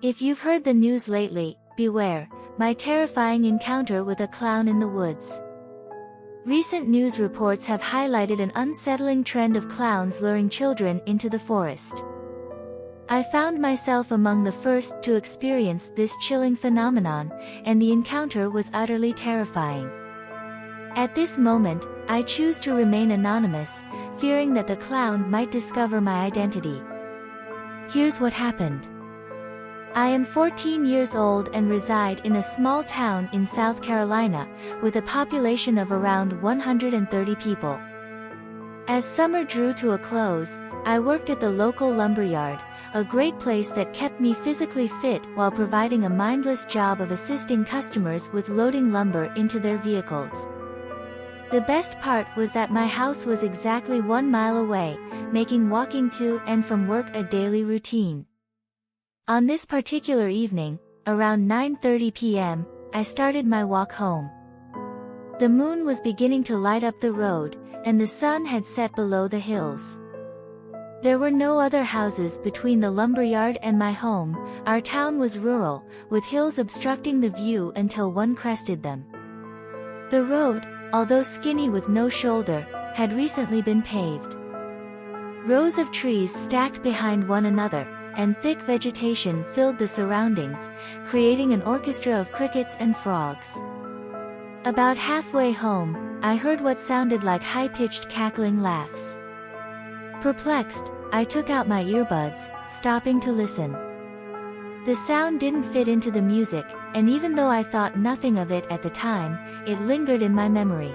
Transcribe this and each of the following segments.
If you've heard the news lately, beware, my terrifying encounter with a clown in the woods. Recent news reports have highlighted an unsettling trend of clowns luring children into the forest. I found myself among the first to experience this chilling phenomenon, and the encounter was utterly terrifying. At this moment, I choose to remain anonymous, fearing that the clown might discover my identity. Here's what happened. I am 14 years old and reside in a small town in South Carolina, with a population of around 130 people. As summer drew to a close, I worked at the local lumberyard, a great place that kept me physically fit while providing a mindless job of assisting customers with loading lumber into their vehicles. The best part was that my house was exactly 1 mile away, making walking to and from work a daily routine. On this particular evening, around 9:30 p.m., I started my walk home. The moon was beginning to light up the road, and the sun had set below the hills. There were no other houses between the lumberyard and my home. Our town was rural, with hills obstructing the view until one crested them. The road, although skinny with no shoulder, had recently been paved. Rows of trees stacked behind one another, and thick vegetation filled the surroundings, creating an orchestra of crickets and frogs. About halfway home, I heard what sounded like high-pitched cackling laughs. Perplexed, I took out my earbuds, stopping to listen. The sound didn't fit into the music, and even though I thought nothing of it at the time, it lingered in my memory.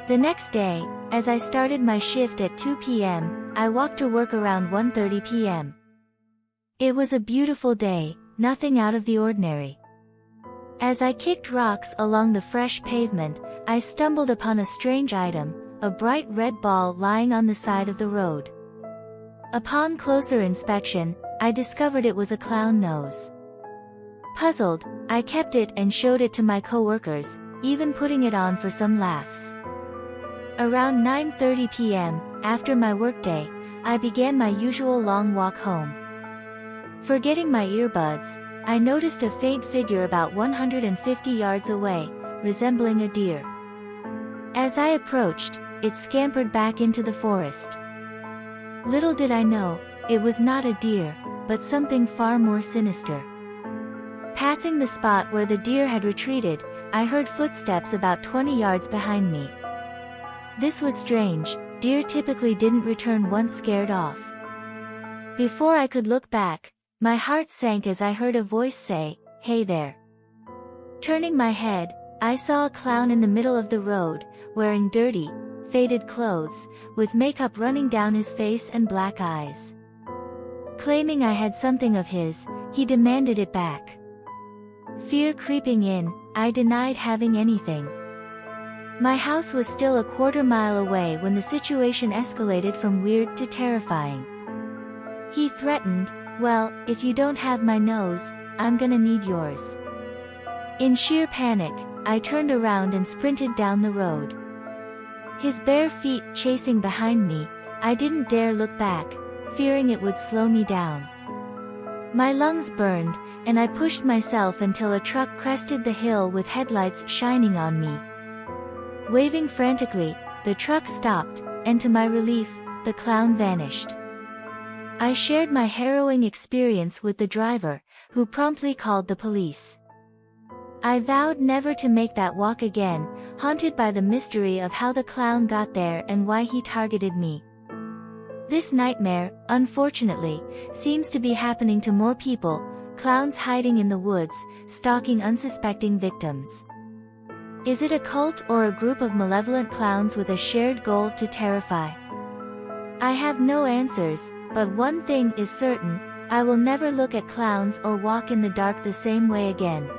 The next day, as I started my shift at 2 p.m., I walked to work around 1:30 p.m. It was a beautiful day, nothing out of the ordinary. As I kicked rocks along the fresh pavement, I stumbled upon a strange item, a bright red ball lying on the side of the road. Upon closer inspection, I discovered it was a clown nose. Puzzled, I kept it and showed it to my coworkers, even putting it on for some laughs. Around 9:30 p.m., after my workday, I began my usual long walk home. Forgetting my earbuds, I noticed a faint figure about 150 yards away, resembling a deer. As I approached, it scampered back into the forest. Little did I know, it was not a deer, but something far more sinister. Passing the spot where the deer had retreated, I heard footsteps about 20 yards behind me. This was strange, deer typically didn't return once scared off. Before I could look back, my heart sank as I heard a voice say, "Hey there." Turning my head, I saw a clown in the middle of the road, wearing dirty, faded clothes, with makeup running down his face and black eyes. Claiming I had something of his, he demanded it back. Fear creeping in, I denied having anything. My house was still a quarter mile away when the situation escalated from weird to terrifying. He threatened, "Well, if you don't have my nose, I'm gonna need yours." In sheer panic, I turned around and sprinted down the road. His bare feet chasing behind me, I didn't dare look back, fearing it would slow me down. My lungs burned, and I pushed myself until a truck crested the hill with headlights shining on me. Waving frantically, the truck stopped, and to my relief, the clown vanished. I shared my harrowing experience with the driver, who promptly called the police. I vowed never to make that walk again, haunted by the mystery of how the clown got there and why he targeted me. This nightmare, unfortunately, seems to be happening to more people, clowns hiding in the woods, stalking unsuspecting victims. Is it a cult or a group of malevolent clowns with a shared goal to terrify? I have no answers, but one thing is certain, I will never look at clowns or walk in the dark the same way again.